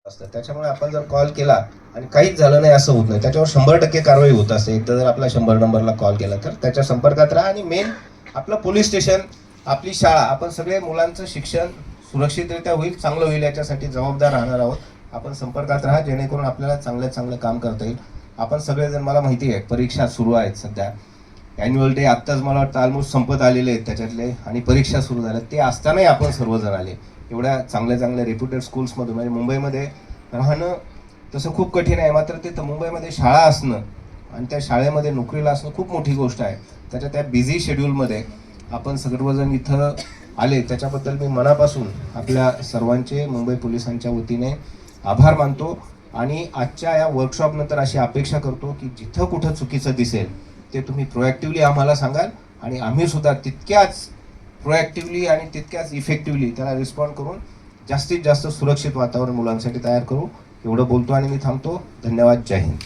असतं. त्याच्यामुळे आपण जर कॉल केला आणि काहीच झालं नाही असं होत नाही, त्याच्यावर 100% कारवाई होत असते. एकदा जर आपला 100 नंबरला कॉल केला तर त्याच्या संपर्कात राहा. आणि मेन आपलं पोलीस स्टेशन, आपली शाळा, आपण सगळे मुलांचं शिक्षण सुरक्षितरित्या होईल, चांगलं होईल, याच्यासाठी जबाबदार राहणार आहोत. आपण संपर्कात राहा, जेणेकरून आपल्याला चांगलं काम करता येईल. आपण सगळेजण, मला माहिती आहे परीक्षा सुरू आहेत सध्या, ॲन्युअल डे आत्ताच मला वाटतं ऑलमोस्ट संपत आलेले आहेत त्याच्यातले, आणि परीक्षा सुरू झाल्या. ते असतानाही आपण सर्वजण आले एवढ्या चांगल्या रेप्युटेड स्कूल्समधून. म्हणजे मुंबईमध्ये राहणं तसं खूप कठीण आहे, मात्र तिथं मुंबईमध्ये शाळा असणं आणि त्या शाळेमध्ये नोकरीला असणं खूप मोठी गोष्ट आहे. त्या बिझी शेड्यूलमध्ये आपण सर्वजण इथं आले, त्याच्याबद्दल मी मनापासून आपल्या सर्वांचे, मुंबई पोलिसांच्या वतीने आभार मानतो. आणि आजच्या या वर्कशॉपनंतर अशी अपेक्षा करतो की जिथं कुठं चुकीचं दिसेल ते तुम्ही प्रोॲक्टिव्हली आम्हाला सांगाल, आणि आम्ही सुद्धा तितक्याच प्रोॲक्टिव्हली आणि तितक्याच इफेक्टिव्हली त्याला रिस्पॉन्ड करून जास्तीत जास्त सुरक्षित वातावरण मुलांसाठी तयार करू. एवढं बोलतो आणि मी थांबतो. धन्यवाद. जय हिंद.